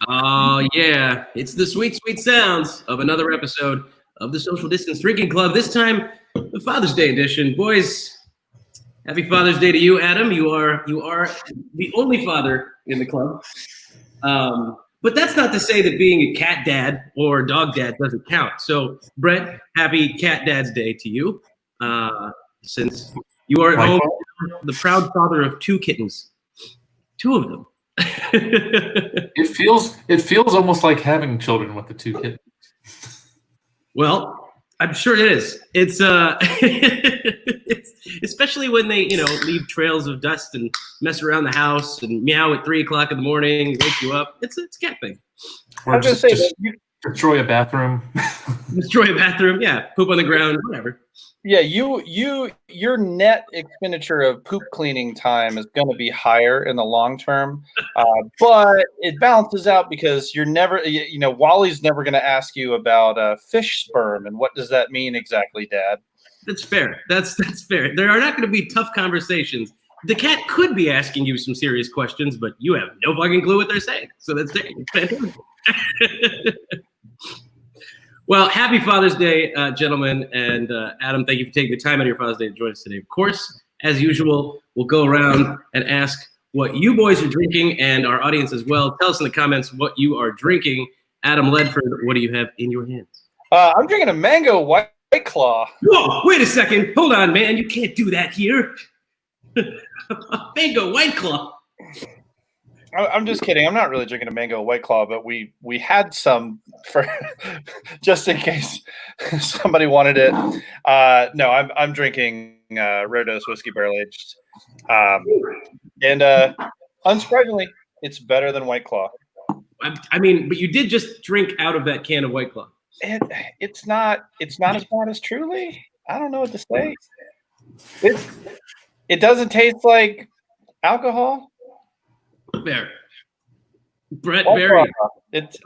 Oh, yeah. It's the sweet, sweet sounds of another episode of the Social Distance Drinking Club. This time, the Father's Day edition. Boys, happy Father's Day to you, Adam. You are the only father in the club. But that's not to say that being a cat dad or dog dad doesn't count. So, Brett, happy Cat Dad's Day to you. Since you are at home, the proud father of 2 kittens. 2 of them. It feels almost like having children with the 2 kids. Well, I'm sure it is. It's it's especially when they leave trails of dust and mess around the house and meow at 3:00 in the morning, wake you up. It's a cat thing. Or just destroy a bathroom. Destroy a bathroom, yeah. Poop on the ground, whatever. Yeah, your net expenditure of poop cleaning time is going to be higher in the long term, but it balances out because you're never, Wally's never going to ask you about fish sperm and what does that mean exactly, Dad? That's fair. That's fair. There are not going to be tough conversations. The cat could be asking you some serious questions, but you have no fucking clue what they're saying. So that's fantastic. Well, happy Father's Day, gentlemen, and Adam, thank you for taking the time out of your Father's Day to join us today. Of course, as usual, we'll go around and ask what you boys are drinking, and our audience as well. Tell us in the comments what you are drinking. Adam Ledford, what do you have in your hands? I'm drinking a mango White Claw. Whoa, wait a second. Hold on, man. You can't do that here. Mango White Claw. I'm just kidding. I'm not really drinking a mango White Claw, but we had some for just in case somebody wanted it. No, I'm drinking Rare Dose Whiskey Barrel Aged, and unsurprisingly, it's better than White Claw. I mean, but you did just drink out of that can of White Claw. It's not as bad as Truly. I don't know what to say. It doesn't taste like alcohol. Fair. Brett Berry.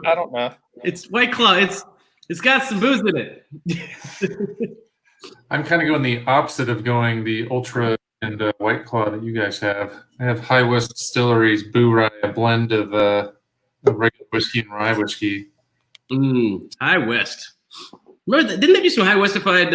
I don't know. It's White Claw. It's got some booze in it. I'm kind of going the opposite of going the Ultra and White Claw that you guys have. I have High West Distillery's Boo Rye, a blend of regular whiskey and rye whiskey. High West. Remember, didn't they do some High Westified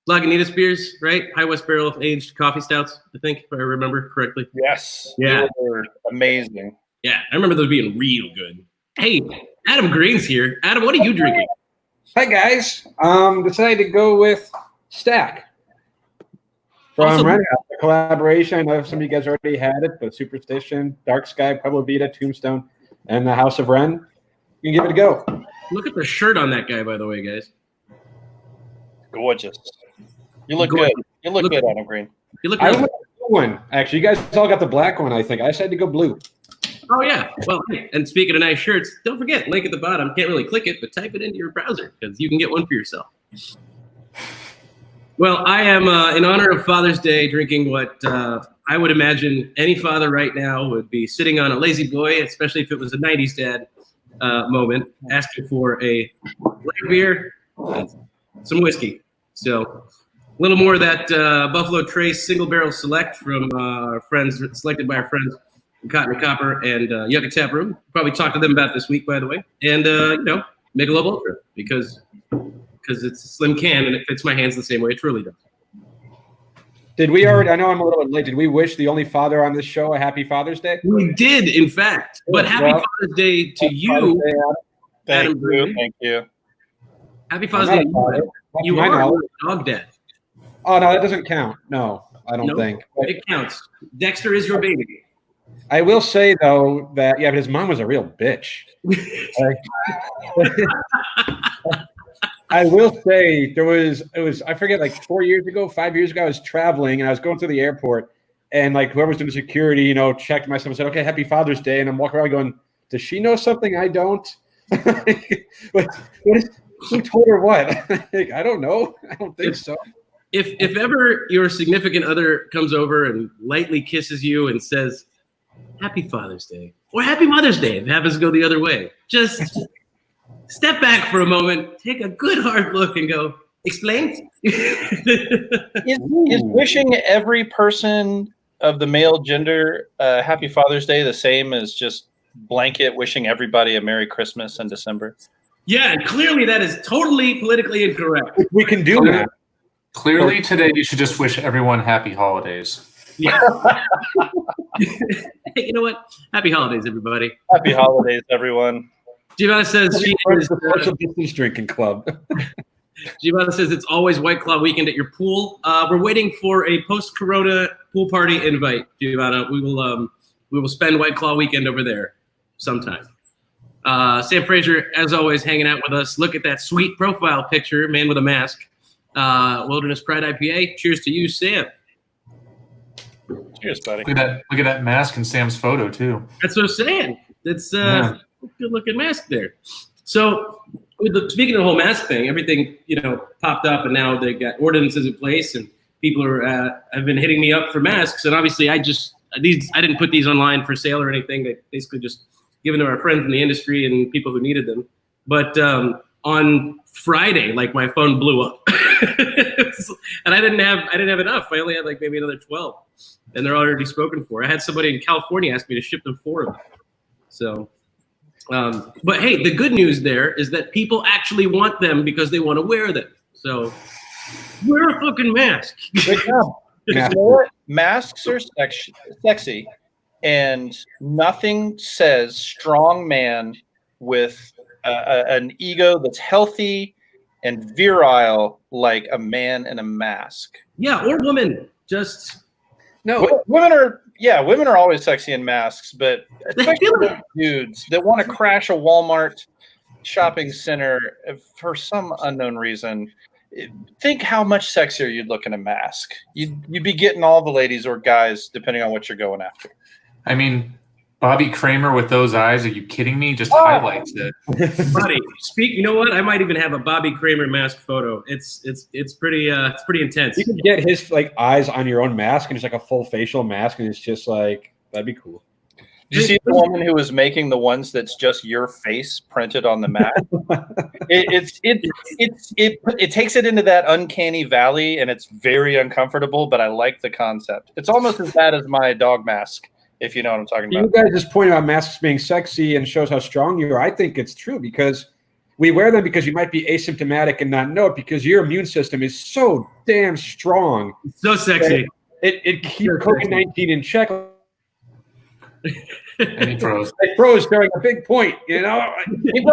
Lagunitas beers, right? High West barrel aged coffee stouts, I think, if I remember correctly. Yes. Yeah. They were amazing. Yeah, I remember those being real good. Hey, Adam Green's here. Adam, what are you drinking? Hi, guys. Decided to go with Stack from Red House, the collaboration. I know some of you guys already had it, but Superstition, Dark Sky, Pueblo Vita, Tombstone, and the House of Ren. You can give it a go. Look at the shirt on that guy, by the way, guys. Gorgeous. You look good. You look good, Adam Green. You look I good. went with the blue one, actually. You guys all got the black one, I think. I decided to go blue. Oh, yeah. Well, hey, and speaking of nice shirts, don't forget, link at the bottom. Can't really click it, but type it into your browser because you can get one for yourself. Well, I am, in honor of Father's Day, drinking what I would imagine any father right now would be sitting on a lazy boy, especially if it was a 90s dad moment, asking for a light beer and some whiskey. So a little more of that Buffalo Trace Single Barrel Select from our friends, selected by our friends from Cotton and Copper and Yucca Tap Room. Probably talk to them about this week, by the way. And, Michelob Ultra because it's a slim can and it fits my hands the same way it truly does. Did we already, I know I'm a little bit late, did we wish the only father on this show a happy Father's Day? We did, in fact. But happy Father's Day to you, Adam Green. Thank you. Happy Father's Day to you. You are a dog dad. Oh, no, that doesn't count. No, I don't think. It counts. Dexter is your baby. I will say, though, that, but his mom was a real bitch. I will say it was, I forget, like 5 years ago, I was traveling and I was going through the airport and like whoever was doing security, checked myself and said, okay, happy Father's Day. And I'm walking around going, does she know something I don't? Who told her what? I don't know. I don't think so. If ever your significant other comes over and lightly kisses you and says, happy Father's Day or happy Mother's Day, if it happens to go the other way, just step back for a moment, take a good hard look and go, explain? Is wishing every person of the male gender happy Father's Day the same as just blanket wishing everybody a Merry Christmas in December? Yeah, and clearly that is totally politically incorrect. We can do that. Clearly, today you should just wish everyone happy holidays. Yeah. Hey, you know what? Happy holidays, everybody. Happy holidays, everyone. Giovanna says she is, the social distance drinking club. Giovanna says it's always White Claw weekend at your pool. We're waiting for a post-Corona pool party invite, Giovanna. We will spend White Claw weekend over there sometime. Sam Fraser, as always, hanging out with us. Look at that sweet profile picture, man with a mask. Wilderness Pride IPA. Cheers to you, Sam. Cheers, buddy. Look at that mask in Sam's photo too. That's what I'm saying. It's a good-looking mask there. So, speaking of the whole mask thing, everything popped up, and now they got ordinances in place, and people have been hitting me up for masks. And obviously, I didn't put these online for sale or anything. They basically just given to our friends in the industry and people who needed them. But on Friday, like, my phone blew up, and I didn't have enough. I only had like maybe another 12, and they're already spoken for. I had somebody in California ask me to ship them 4 of them. So, but hey, the good news there is that people actually want them because they want to wear them. So, wear a fucking mask. Good job. You know what? Masks are sexy, and nothing says strong man with an ego that's healthy and virile like a man in a mask. Yeah, or woman. Just No, Women are always sexy in masks, but especially dudes that want to crash a Walmart shopping center for some unknown reason. Think how much sexier you'd look in a mask. You'd be getting all the ladies or guys, depending on what you're going after. I mean, Bobby Kramer with those eyes, are you kidding me? Just highlights it. buddy, you know what? I might even have a Bobby Kramer mask photo. It's pretty intense. you can get his like eyes on your own mask, and it's like a full facial mask, and it's just like that'd be cool. Did you see the woman who was making the ones that's just your face printed on the mask? It takes it into that uncanny valley, and it's very uncomfortable. But I like the concept. It's almost as bad as my dog mask, if you know what I'm talking You about. guys just point about masks being sexy and shows how strong you are. I think it's true because we wear them because you might be asymptomatic and not know it because your immune system is so damn strong. So sexy. It keeps COVID-19 in check. And he froze. It froze during a big point, you know. Your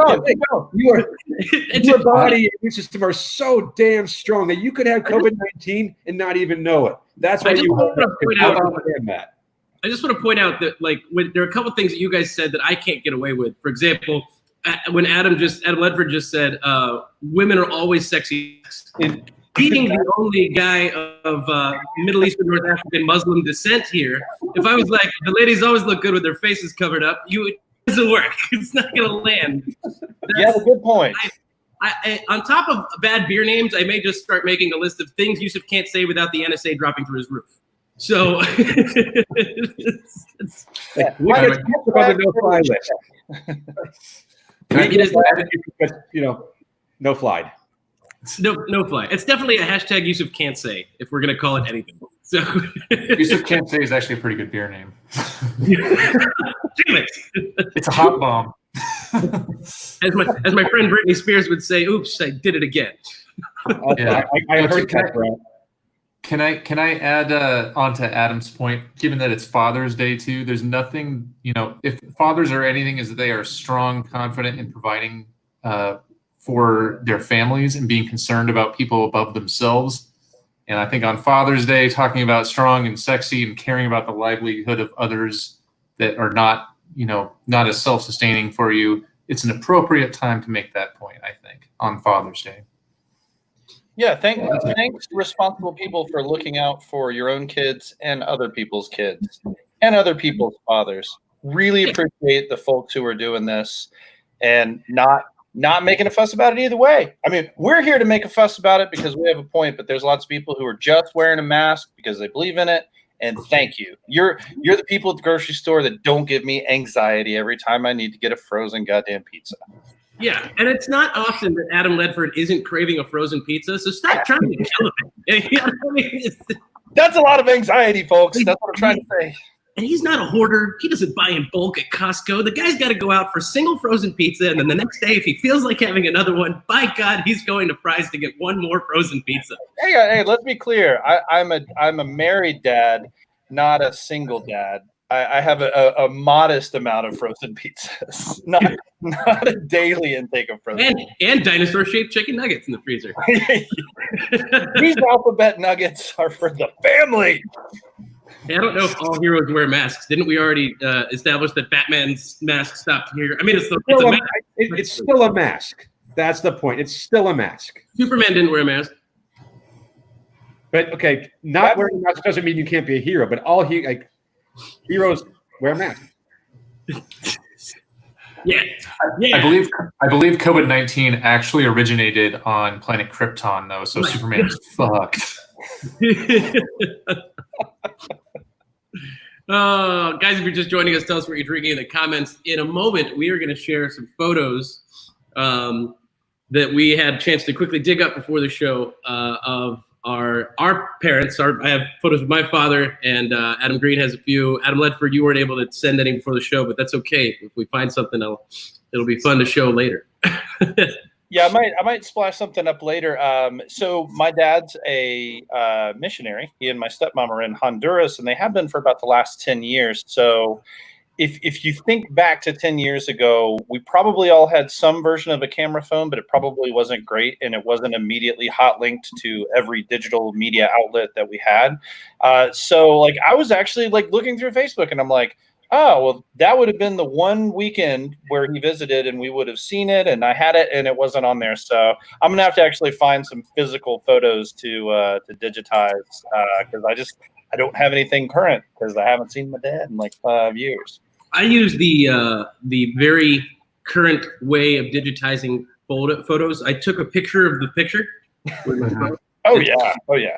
body and immune system are so damn strong that you could have COVID-19 and not even know it. That's why you understand that. I just want to point out that, like, there are a couple of things that you guys said that I can't get away with. For example, when Adam Ledford just said, women are always sexy. Being the only guy of Middle Eastern, North African, Muslim descent here, if I was like, the ladies always look good with their faces covered up, it doesn't work. It's not going to land. Yeah, good point. I, on top of bad beer names, I may just start making a list of things Yusuf can't say without the NSA dropping through his roof. So, no-fly list. No fly. No fly. It's definitely a hashtag Yusuf can't say if we're gonna call it anything. So Yusuf Can't Say is actually a pretty good beer name. Damn it. It's a hot bomb. As my friend Britney Spears would say, "Oops, I did it again." Yeah. I heard that, Brad. Can I add on to Adam's point, given that it's Father's Day too, there's nothing, if fathers are anything is that they are strong, confident in providing for their families and being concerned about people above themselves. And I think on Father's Day, talking about strong and sexy and caring about the livelihood of others that are not as self-sustaining for you, it's an appropriate time to make that point, I think, on Father's Day. Yeah, thanks responsible people for looking out for your own kids and other people's kids and other people's fathers. Really appreciate the folks who are doing this and not making a fuss about it either way. I mean, we're here to make a fuss about it because we have a point, but there's lots of people who are just wearing a mask because they believe in it. And thank you. You're the people at the grocery store that don't give me anxiety every time I need to get a frozen goddamn pizza. Yeah, and it's not often that Adam Ledford isn't craving a frozen pizza, so stop trying to kill him. You know what I mean? That's a lot of anxiety, folks. That's what I'm trying to say. And he's not a hoarder. He doesn't buy in bulk at Costco. The guy's got to go out for single frozen pizza, and then the next day, if he feels like having another one, by God, he's going to Fry's to get one more frozen pizza. Hey, let's be clear. I'm a married dad, not a single dad. I have a modest amount of frozen pizzas, not a daily intake of frozen. And dinosaur-shaped chicken nuggets in the freezer. These alphabet nuggets are for the family. Hey, I don't know if all heroes wear masks. Didn't we already establish that Batman's mask stopped here? I mean, it's a mask. It's still a mask. That's the point. It's still a mask. Superman didn't wear a mask. But okay, not wearing a mask doesn't mean you can't be a hero. But all heroes wear masks. Yeah. I believe COVID-19 actually originated on planet Krypton, though. So Superman is fucked. Guys, if you're just joining us, tell us what you're drinking in the comments. In a moment, we are going to share some photos that we had a chance to quickly dig up before the show of our parents. I have photos of my father, and Adam Green has a few. Adam Ledford, you weren't able to send any before the show, but that's okay. If we find something, it'll be fun to show later. Yeah, I might splash something up later. So my dad's a missionary. He and my stepmom are in Honduras, and they have been for about the last 10 years. So if you think back to 10 years ago, we probably all had some version of a camera phone, but it probably wasn't great, and it wasn't immediately hot linked to every digital media outlet that we had. So like I was actually like looking through Facebook, and I'm like, oh, well, that would have been the one weekend where he visited and we would have seen it, and I had it and it wasn't on there. So I'm going to have to actually find some physical photos to digitize because I don't have anything current because I haven't seen my dad in like 5 years. I use the very current way of digitizing photos. I took a picture of the picture. With my phone. Oh, yeah.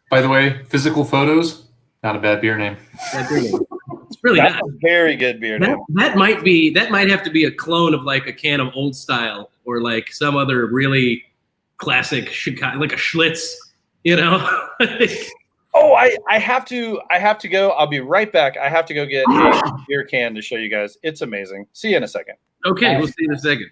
By the way, physical photos, not a bad beer name. It's really That's not. a very good beer name. That might have to be a clone of like a can of Old Style or like some other really classic Chicago, like a Schlitz, you know. Oh, I have to go. I'll be right back. I have to go get a beer can to show you guys. It's amazing. See you in a second. Okay, we'll see you in a second.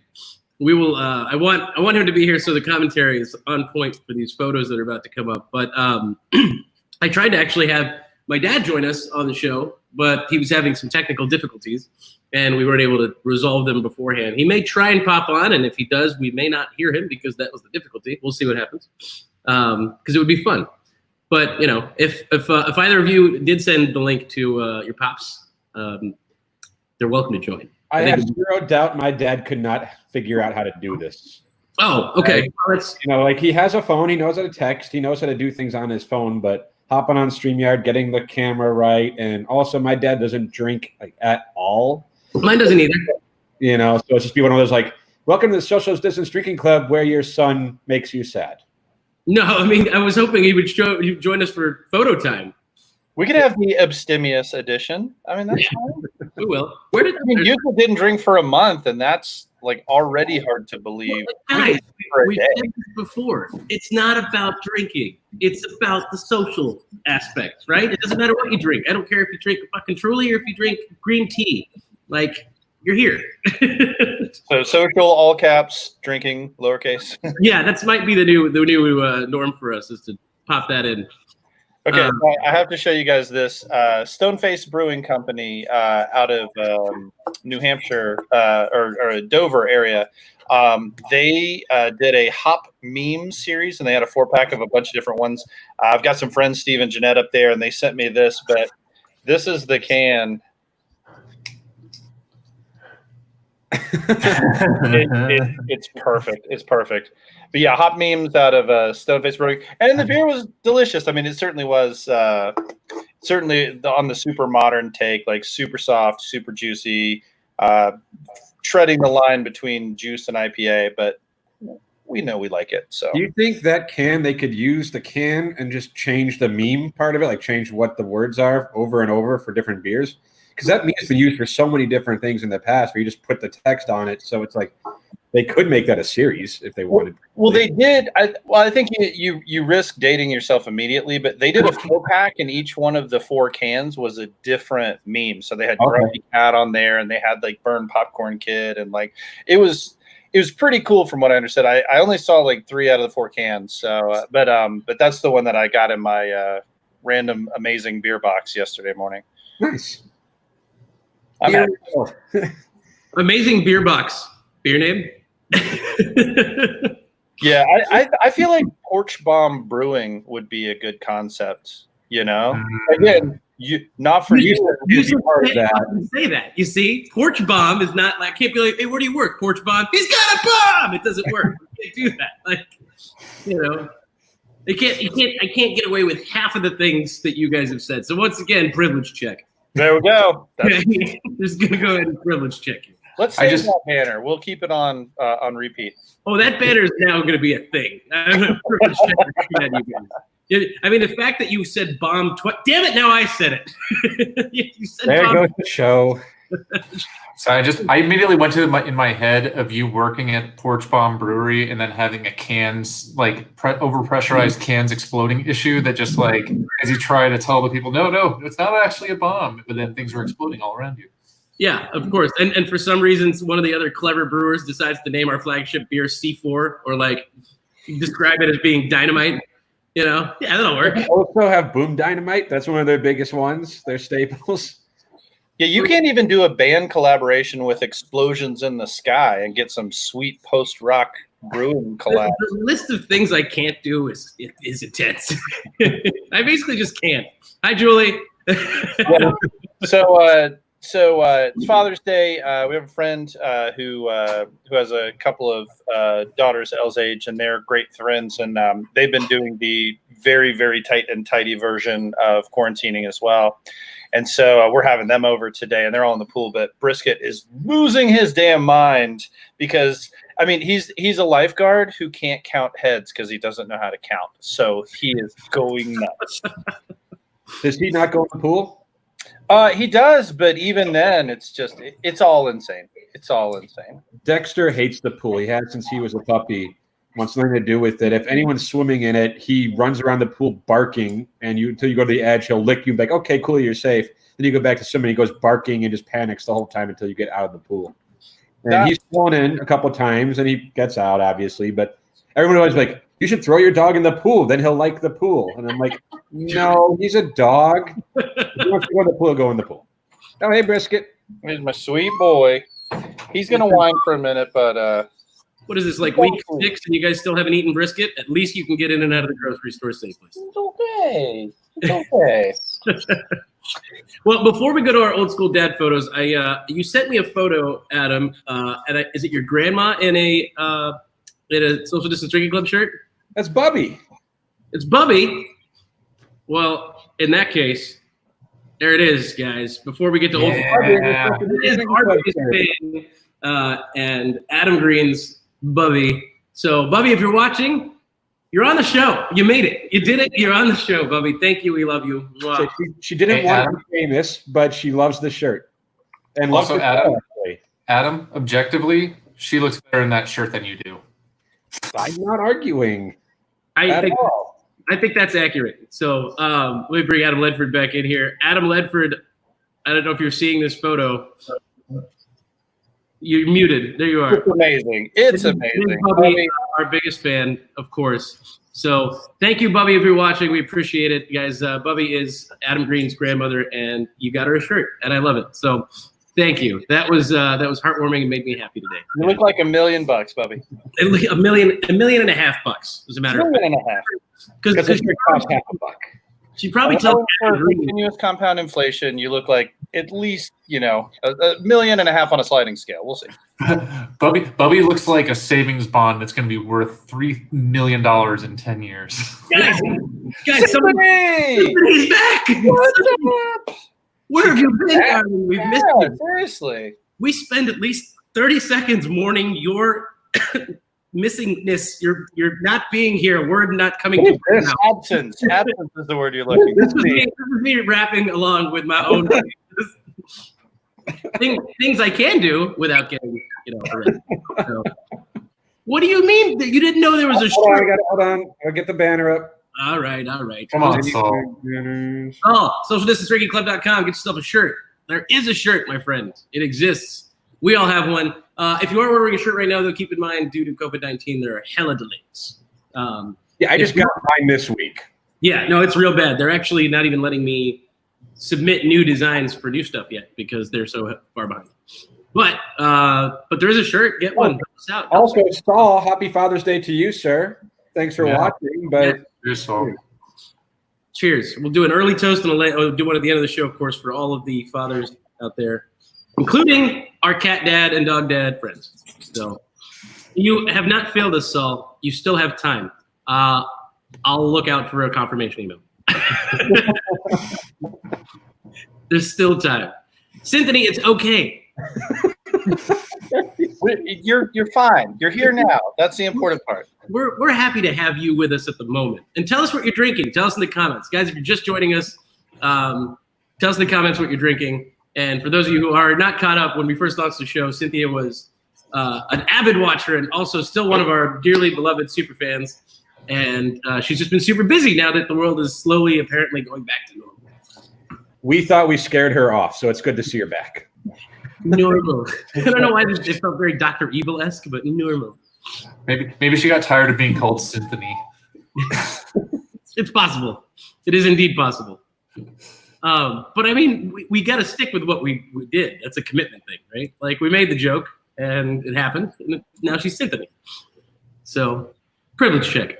We will. I want him to be here so the commentary is on point for these photos that are about to come up. But I tried to actually have my dad join us on the show, but he was having some technical difficulties, and we weren't able to resolve them beforehand. He may try and pop on, and if he does, we may not hear him because that was the difficulty. We'll see what happens, because it would be fun. But you know, if either of you did send the link to your pops, they're welcome to join. I have zero doubt my dad could not figure out how to do this. Oh, okay. Well, like he has a phone, he knows how to text, he knows how to do things on his phone, but hopping on StreamYard, getting the camera right, and also my dad doesn't drink like at all. Mine doesn't either. You know, so it's just be one of those like, welcome to the Social Distance Drinking Club where your son makes you sad. No, I mean, I was hoping he would join us for photo time. We could have the abstemious edition. I mean, that's fine. We will. Where did Yuka didn't drink for a month, and that's like already hard to believe. Guys, we've said this before. It's not about drinking. It's about the social aspects, right? It doesn't matter what you drink. I don't care if you drink a fucking Truly or if you drink green tea. Like, you're here. So social, all caps, drinking, lowercase. Yeah, that might be the new norm for us, is to pop that in. Okay, I have to show you guys this. Stoneface Brewing Company out of New Hampshire or Dover area. They did a hop meme series, and they had a 4-pack of a bunch of different ones. I've got some friends, Steve and Jeanette, up there, and they sent me this, but this is the can. It's perfect. It's perfect. But yeah, hop memes out of Stoneface Brewing, and the beer was delicious. I mean, it certainly was. Certainly on the super modern take, like super soft, super juicy, treading the line between juice and IPA. But we know we like it. So, do you think that they could use the can and just change the meme part of it, like change what the words are over and over for different beers? Because that meme has been used for so many different things in the past where you just put the text on it. So it's like They could make that a series if they wanted. Well, they did. I think you risk dating yourself immediately, but they did a 4-pack, and each one of the 4 cans was a different meme. So they had Grumpy Cat on there, and they had like Burn Popcorn Kid, and like it was pretty cool from what I understood. I only saw like 3 out of the 4 cans. So, but that's the one that I got in my random amazing beer box yesterday morning. Nice. Amazing beer box. Beer name? Yeah, I feel like Porch Bomb Brewing would be a good concept. You know, again, not for you. Part of that. Say that. You see, Porch Bomb is not like, I can't be like, hey, where do you work? Porch Bomb. He's got a bomb. It doesn't work. You can't do that. Like, you know, I can't get away with half of the things that you guys have said. So once again, privilege check. There we go. Just gonna go ahead and privilege check you. Let's save that banner. We'll keep it on repeat. Oh, that banner is now going to be a thing. I'm going to privilege check you guys. I mean, the fact that you said bomb twice. Damn it! Now I said it. You said there bomb. Goes the show. So I immediately went to in my head of you working at Porch Bomb Brewery and then having a cans overpressurized cans exploding issue that just like as you try to tell the people no, it's not actually a bomb, but then things were exploding all around you. Yeah, of course. And for some reasons, one of the other clever brewers decides to name our flagship beer C4 or like describe it as being dynamite. You know, yeah, that'll work. They also have Boom Dynamite. That's one of their biggest ones. Their staples. Yeah, you can't even do a band collaboration with Explosions in the Sky and get some sweet post-rock brewing collab. The list of things I can't do is intense. I basically just can't. Hi, Julie. So it's Father's Day. We have a friend who has a couple of daughters Elle's age, and they're great friends. And they've been doing the very, very tight and tidy version of quarantining as well. And so we're having them over today, and they're all in the pool. But Brisket is losing his damn mind because, I mean, he's a lifeguard who can't count heads because he doesn't know how to count. So he is going nuts. Does he not go in the pool? He does, but even then, it's all insane. It's all insane. Dexter hates the pool. He has since he was a puppy. Wants nothing to do with it. If anyone's swimming in it, he runs around the pool barking, and until you go to the edge, he'll lick you and be like, okay, cool, you're safe. Then you go back to swimming, he goes barking and just panics the whole time until you get out of the pool. And he's flown in a couple of times, and he gets out, obviously, but everyone always like, you should throw your dog in the pool, then he'll like the pool. And I'm like, no, he's a dog. If he wants to go in the pool, go in the pool. Oh, hey, Brisket. Here's my sweet boy. He's going to whine for a minute, but... What is this, like week 6 and you guys still haven't eaten brisket? At least you can get in and out of the grocery store safely. It's okay. It's okay. Well, before we go to our old school dad photos, you sent me a photo, Adam. Is it your grandma in a social distance drinking club shirt? That's Bubby. It's Bubby. Well, in that case, there it is, guys. Before we get to old school, it is our biggest fan, and Adam Green's Bubby. So, Bubby, if you're watching, you're on the show. You made it. You did it. You're on the show, Bubby. Thank you. We love you. Wow. So she didn't want to be famous, but she loves the shirt. And also, Adam, objectively, she looks better in that shirt than you do. I'm not arguing. I think that's accurate. So let me bring Adam Ledford back in here. Adam Ledford, I don't know if you're seeing this photo. You're muted. There you are. It's amazing. It's amazing. Bubby, our biggest fan, of course. So thank you, Bubby, if you're watching. We appreciate it. Guys, Bubby is Adam Green's grandmother, and you got her a shirt, and I love it. So thank you. That was heartwarming and made me happy today. You look like $1 million, Bubby. $1.5 million, as a matter of fact. $1.5 million. Because it costs $5. She probably tells continuous compound inflation. You look like at least $1.5 million on a sliding scale. We'll see. Bubby looks like a savings bond that's going to be worth $3 million in 10 years. Guys, somebody's back. What's up? Where have you been, Aaron? We've missed you. Seriously. We spend at least 30 seconds mourning your missingness. You're not being here. A word not coming to you. Absence. Absence is the word you're looking for. This is me rapping along with my own things I can do without getting arrested. So, What do you mean that you didn't know there was a Hold on, shirt? hold on. I'll get the banner up. All right. Come on, Saul. Oh, socialdistancedrinkingclub.com. Get yourself a shirt. There is a shirt, my friend. It exists. We all have one. If you are ordering a shirt right now, though, keep in mind, due to COVID-19, there are hella delays. Yeah, I just got mine this week. Yeah, no, it's real bad. They're actually not even letting me submit new designs for new stuff yet because they're so far behind. But there is a shirt. Get one. Help us out. Also, Saul, happy Father's Day to you, sir. Thanks for watching. But Cheers, Saul. Cheers. We'll do an early toast and we'll do one at the end of the show, of course, for all of the fathers out there, including our cat dad and dog dad friends. So you have not failed us, Saul. You still have time. I'll look out for a confirmation email. There's still time. Cynthia, it's okay. You're fine. You're here now. That's the important part. We're happy to have you with us at the moment. And tell us what you're drinking. Tell us in the comments. Guys, if you're just joining us, tell us in the comments what you're drinking. And for those of you who are not caught up, when we first launched the show, Cynthia was an avid watcher and also still one of our dearly beloved super fans. And she's just been super busy now that the world is slowly, apparently, going back to normal. we thought we scared her off, so it's good to see her back. Normal. I don't know why it felt very Dr. Evil-esque, but normal. Maybe she got tired of being called Symphony. It's possible. It is indeed possible. But I mean, we got to stick with what we did. That's a commitment thing, right? Like, we made the joke, and it happened, and now she's Symphony. So, privilege check.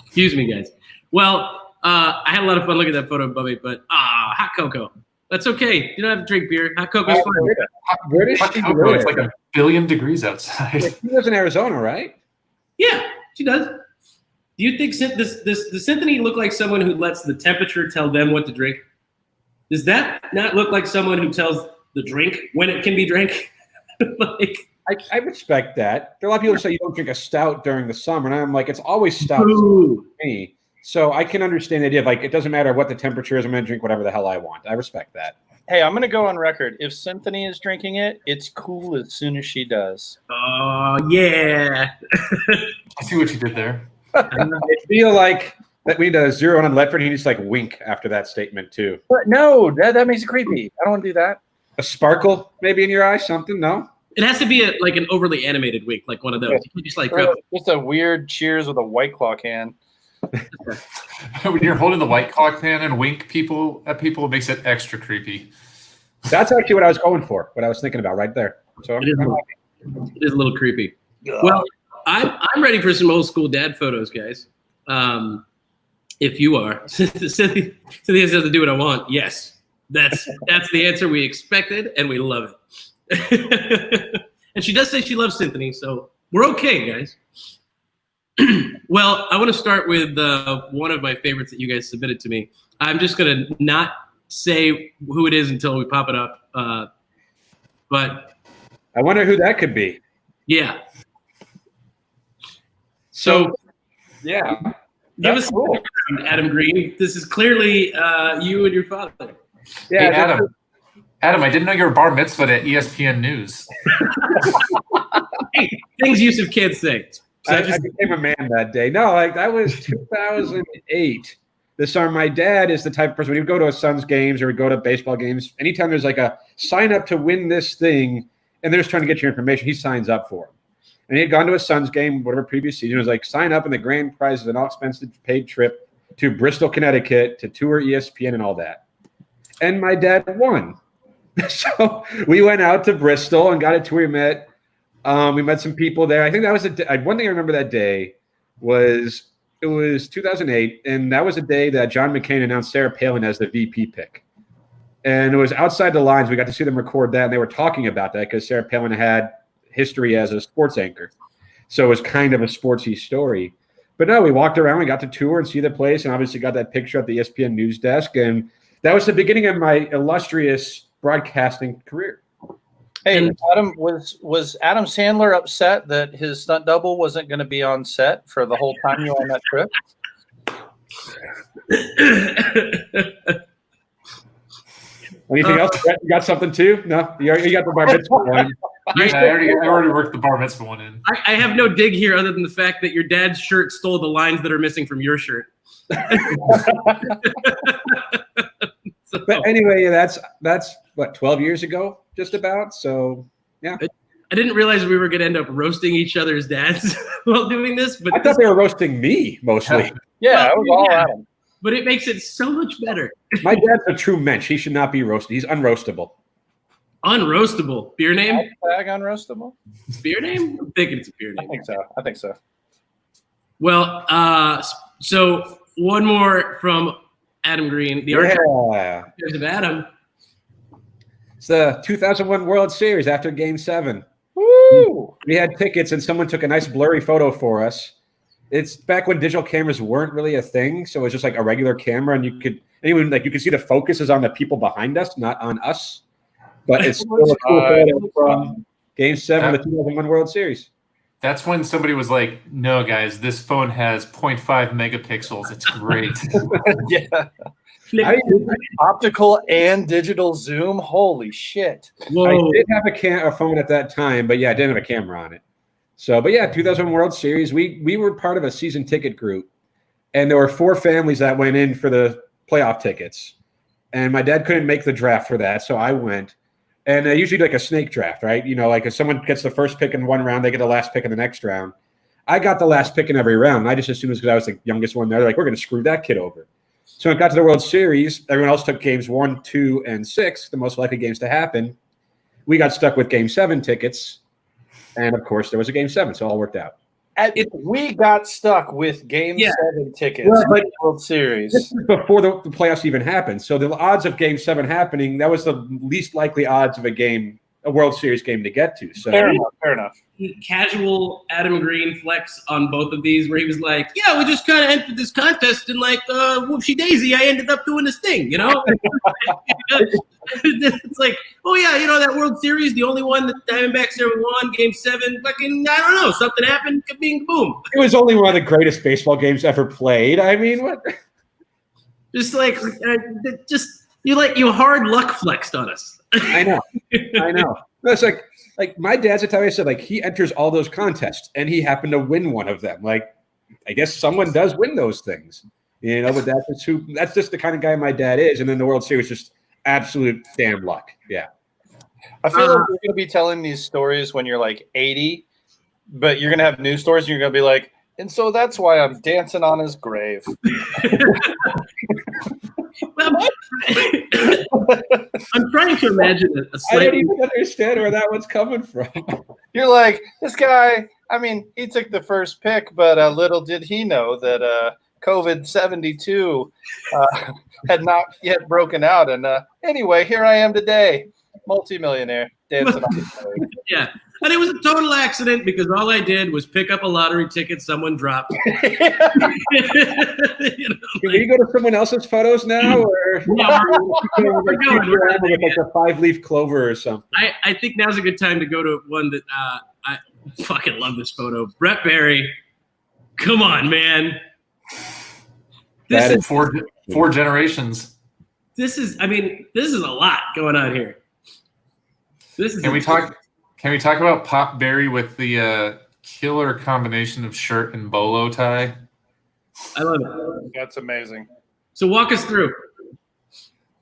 Excuse me, guys. Well, I had a lot of fun looking at that photo of Bubby, but hot cocoa. That's okay. You don't have to drink beer. Hot cocoa's fine. Where does she live? It's like 1 billion degrees outside. She lives in Arizona, right? Yeah, she does. Do you think does Symphony look like someone who lets the temperature tell them what to drink? Does that not look like someone who tells the drink when it can be drank? Like, I respect that. There are a lot of people who say you don't drink a stout during the summer, and I'm like, it's always stout ooh. for me. So I can understand the idea of, like, it doesn't matter what the temperature is, I'm going to drink whatever the hell I want. I respect that. Hey, I'm going to go on record. If Symphony is drinking it, it's cool as soon as she does. Oh, yeah. I see what you did there. I feel like that we need a 0 on Ledford. He needs to, like, wink after that statement, too. But no, that makes it creepy. I don't want to do that. A sparkle maybe in your eye, something? No? It has to be like an overly animated wink, like one of those. You can just like grab Just a weird cheers with a White Claw can. When you're holding the White Claw can and wink at people, it makes it extra creepy. That's actually what I was going for, what I was thinking about right there. So It is a little creepy. Well, I'm ready for some old school dad photos, guys. If you are, Cynthia says to do what I want. Yes, that's the answer we expected, and we love it. And she does say she loves Symphony, so we're okay, guys. Well, I want to start with one of my favorites that you guys submitted to me. I'm just going to not say who it is until we pop it up. But I wonder who that could be. yeah. So Yeah. give us some background, Adam Green. This is clearly you and your father. Yeah, Hey, Adam, I didn't know you were bar mitzvahed at ESPN News. Hey, things Yusuf can't say. So I became a man that day. No, like that was 2008. This summer, my dad is the type of person, when he would go to his son's games or would go to baseball games, anytime there's like a sign up to win this thing, and they're just trying to get your information, he signs up for them. And he had gone to his son's game, whatever previous season, it was like, sign up and the grand prize is an all-expensive paid trip to Bristol, Connecticut to tour ESPN and all that. And my dad won. So we went out to Bristol and got a tour. We met some people there. I think that was one thing I remember that day was it was 2008, and that was a day that John McCain announced Sarah Palin as the VP pick. And it was outside the lines. We got to see them record that, and they were talking about that because Sarah Palin had history as a sports anchor. So it was kind of a sportsy story. But no, we walked around, we got to tour and see the place, and obviously got that picture at the ESPN news desk. And that was the beginning of my illustrious broadcasting career. Hey, Adam, was Adam Sandler upset that his stunt double wasn't going to be on set for the whole time you were on that trip? Anything else? You got something too? No, you got the bar mitzvah one. Yeah, I already worked the bar mitzvah one in. I have no dig here other than the fact that your dad's shirt stole the lines that are missing from your shirt. So, But anyway, that's what 12 years ago, just about. So yeah, I didn't realize we were going to end up roasting each other's dads while doing this, but I thought they were roasting me mostly. Yeah, it was all Adam. But it makes it so much better. My dad's a true mensch. He should not be roasted. He's unroastable. Unroastable. Beer name? Hashtag unroastable. Beer name? I'm thinking it's a beer I name. think so. Well, so one more from Adam Green. The Archives of Adam. It's the 2001 World Series after Game 7. Woo! We had tickets, and someone took a nice blurry photo for us. It's back when digital cameras weren't really a thing, so it was just like a regular camera, and you could see the focus is on the people behind us, not on us. But it's still a cool photo from Game 7 of the 2001 World Series. That's when somebody was like, "No, guys, this phone has 0.5 megapixels. It's great." Yeah. Optical and digital zoom. Holy shit. Whoa. I did have a phone at that time, but yeah, I didn't have a camera on it. So, but yeah, 2001 World Series, we were part of a season ticket group, and there were 4 families that went in for the playoff tickets. And my dad couldn't make the draft for that, so I went. And they usually do like a snake draft, right? You know, like if someone gets the first pick in one round, they get the last pick in the next round. I got the last pick in every round. And I just assumed it was because I was the youngest one there. They're like, we're going to screw that kid over. So when it got to the World Series, everyone else took games 1, 2, and 6, the most likely games to happen. We got stuck with Game 7 tickets. And, of course, there was a Game 7, so it all worked out. We got stuck with Game 7 tickets Well, but in the World Series. This is before the playoffs even happened. So the odds of Game 7 happening, that was the least likely odds of a World Series game to get to. So Fair enough. Casual Adam Green flex on both of these where he was like, yeah, we just kind of entered this contest and like whoopsie daisy, I ended up doing this thing, you know? It's like, oh yeah, you know, that World Series, the only one that Diamondbacks ever won, Game 7, fucking, I don't know, something happened, bing, boom. it was only one of the greatest baseball games ever played. I mean, what? Just like, you hard luck flexed on us. I know. It's like my dad's the type I said, like he enters all those contests and he happened to win one of them. Like, I guess someone does win those things, you know, but that's just the kind of guy my dad is. And then the World Series, just absolute damn luck. Yeah. I feel like you're going to be telling these stories when you're like 80, but you're going to have news stories and you're going to be like, and so that's why I'm dancing on his grave. I'm trying to imagine a I don't slightly even understand where that one's coming from. You're like, this guy, I mean, he took the first pick, but little did he know that COVID-72 had not yet broken out. And anyway, here I am today, multimillionaire, dancing on his grave. Yeah. And it was a total accident because all I did was pick up a lottery ticket someone dropped. You know, Can we go to someone else's photos now, or we're going. with like a 5-leaf clover or something? I think now's a good time to go to one that I fucking love this photo. Brett Barry. Come on, man. That is four generations. This is a lot going on here. Can we talk about Pop Barry with the killer combination of shirt and bolo tie? I love it. That's amazing. So walk us through.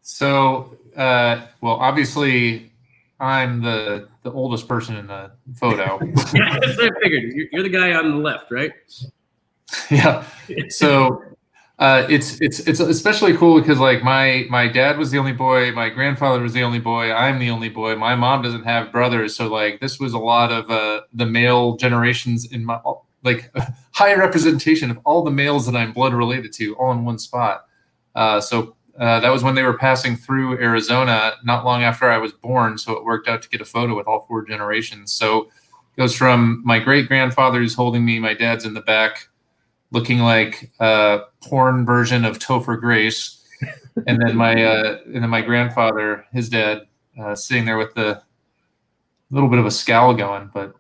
So, well, obviously, I'm the oldest person in the photo. Yeah, that's what I figured. You're the guy on the left, right? Yeah. So it's especially cool because like my dad was the only boy, my grandfather was the only boy, I'm the only boy. My mom doesn't have brothers, so like this was a lot of the male generations in my like high representation of all the males that I'm blood related to all in one spot. So that was when they were passing through Arizona not long after I was born, so it worked out to get a photo with all 4 generations. So it goes from my great grandfather who's holding me, my dad's in the back, looking like a porn version of Topher Grace, and then my grandfather, his dad, sitting there with the little bit of a scowl going, but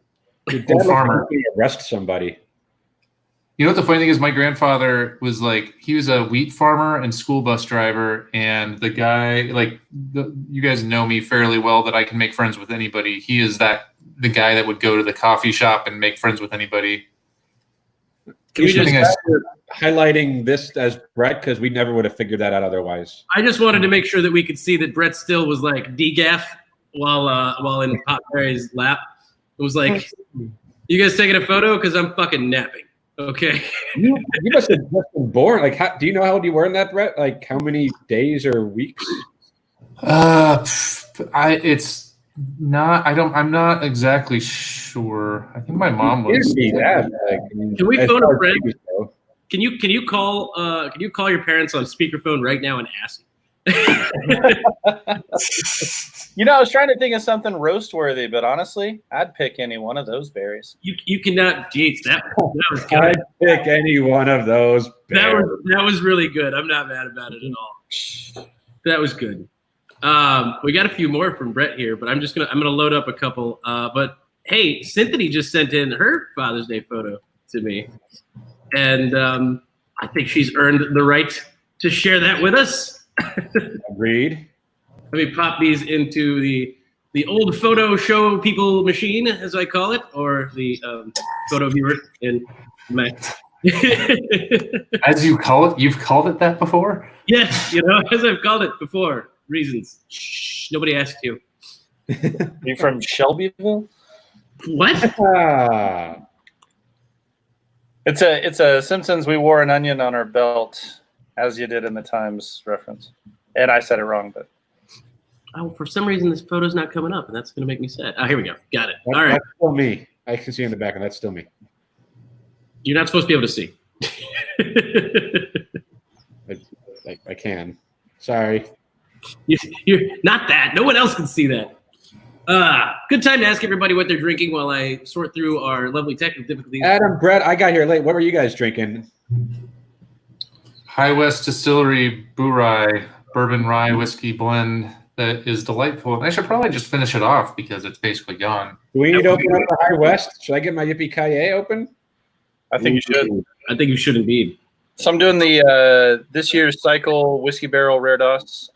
Your dad old farmer. arrest somebody. You know what the funny thing is? My grandfather was like, he was a wheat farmer and school bus driver. And the guy, you guys know me fairly well that I can make friends with anybody. He is the guy that would go to the coffee shop and make friends with anybody. Can we just highlighting this as Brett, because we never would have figured that out otherwise. I just wanted to make sure that we could see that Brett still was like degaff while in Pop Mary's lap. It was like, you guys taking a photo? Because I'm fucking napping. Okay. You must have just been born. Like, do you know how old you were in that, Brett? Like, how many days or weeks? It's not. I'm not exactly sure. I think my mom was. Can we phone a friend? Can you call your parents on speakerphone right now and ask? You know, I was trying to think of something roast worthy, but honestly, I'd pick any one of those berries. You cannot. Geez, that was good. I'd pick any one of those. That was really good. I'm not mad about it at all. That was good. We got a few more from Brett here, but I'm gonna load up a couple. But hey, Cynthia just sent in her Father's Day photo to me, and I think she's earned the right to share that with us. Agreed. Let me pop these into the old photo show people machine, as I call it, or the photo viewer in my. As you call it, you've called it that before? Yes, as I've called it before. Reasons. Shh, nobody asked you. You from Shelbyville? What? It's a Simpsons. We wore an onion on our belt, as you did in the Times reference, and I said it wrong, but. Oh, for some reason this photo's not coming up, and that's going to make me sad. Oh, here we go. Got it. All right. That's still me. I can see in the back, and that's still me. You're not supposed to be able to see. I can. Sorry. You're not that. No one else can see that. Good time to ask everybody what they're drinking while I sort through our lovely technical difficulties. Adam, Brett, I got here late. What were you guys drinking? High West Distillery Bourye bourbon rye whiskey blend that is delightful. And I should probably just finish it off because it's basically gone. Do we need to open up the High West? Should I get my Yippee-Ki-Yay open? I think you should. I think you should indeed. So I'm doing the this year's Cycle Whiskey Barrel Rare Dos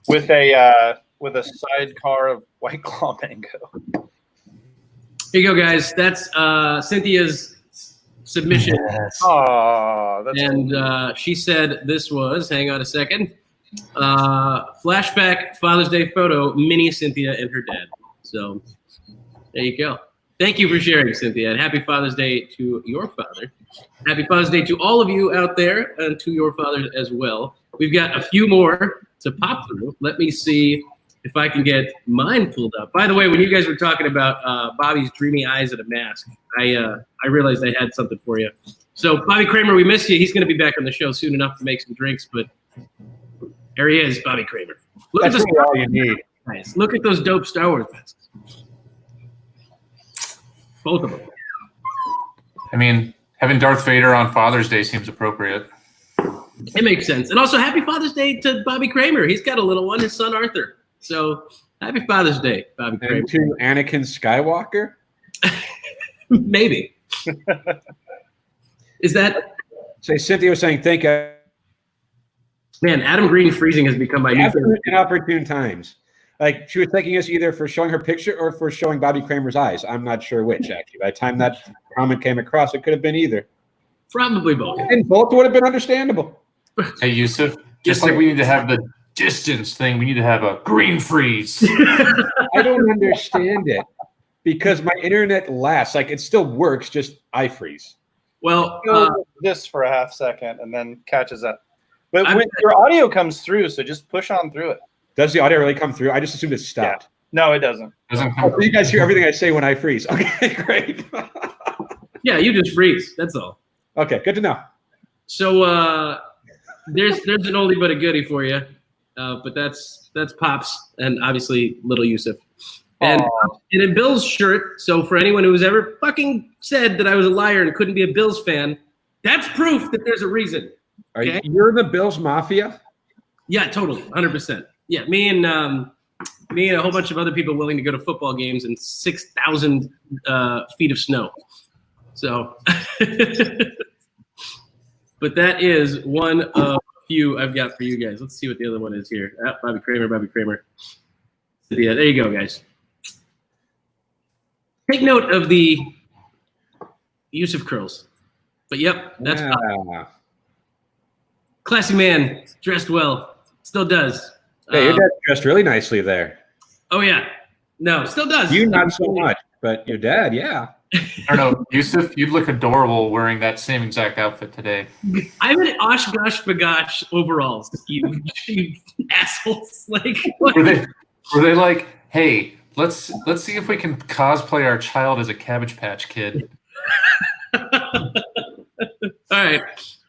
with a sidecar of White Claw Mango. Here you go, guys. That's Cynthia's submission. Yes. Oh, that's and she said this was, hang on a second, flashback Father's Day photo, mini Cynthia and her dad. So there you go. Thank you for sharing, Cynthia, and happy Father's Day to your father. Happy Father's Day to all of you out there and to your fathers as well. We've got a few more to pop through. Let me see if I can get mine pulled up. By the way, when you guys were talking about Bobby's dreamy eyes at a mask, I realized I had something for you. So, Bobby Kramer, we miss you. He's going to be back on the show soon enough to make some drinks, but there he is, Bobby Kramer. That's really all you need. Nice. Look at those dope Star Wars pencils. Both of them. I mean, having Darth Vader on Father's Day seems appropriate. It makes sense. And also, happy Father's Day to Bobby Kramer. He's got a little one, his son Arthur. So, happy Father's Day, Bobby Kramer. And to Anakin Skywalker? Maybe. Is that? Say, Cynthia was saying, thank you. Man, Adam Green freezing has become my new favorite. Inopportune times. Like, she was thanking us either for showing her picture or for showing Bobby Kramer's eyes. I'm not sure which, actually. By the time that comment came across, it could have been either. Probably both. And both would have been understandable. Hey, Yusuf, just like we need to have the distance thing, we need to have a green freeze. I don't understand it because my internet lasts. Like, it still works, just I freeze. Well, this for a half second and then catches up. But your audio comes through, so just push on through it. Does the audio really come through? I just assumed it stopped. Yeah. No, it doesn't. So you guys hear everything I say when I freeze. Okay, great. yeah, you just freeze. That's all. Okay, good to know. So there's an oldie but a goodie for you, but that's Pops and obviously Little Yusuf. And in Bill's shirt. So for anyone who has ever fucking said that I was a liar and couldn't be a Bills fan, that's proof that there's a reason. Okay? You're the Bills Mafia? Yeah, totally, 100%. Yeah, me and a whole bunch of other people willing to go to football games in 6,000 feet of snow. So, but that is one of a few I've got for you guys. Let's see what the other one is here. Bobby Kramer. Yeah, there you go, guys. Take note of the use of curls. But yep, that's classy man, dressed well, still does. Hey, your dad dressed really nicely there. Oh yeah, no, still does. You not so much, but your dad, yeah. I don't know, Yusuf, you'd look adorable wearing that same exact outfit today. I'm in Oshkosh Bagosh overalls. You assholes! Like, Were they like, hey, let's see if we can cosplay our child as a Cabbage Patch Kid? All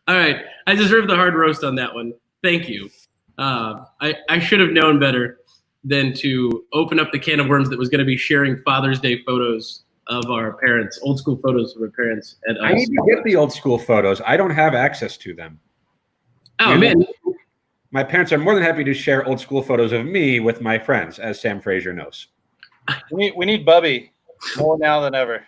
right. I deserve the hard roast on that one. Thank you. I should have known better than to open up the can of worms that was going to be sharing Father's Day photos of our parents, old school photos of our parents. And I need to get the old school photos. I don't have access to them. Oh, man. My parents are more than happy to share old school photos of me with my friends, as Sam Fraser knows. We need Bubby more now than ever.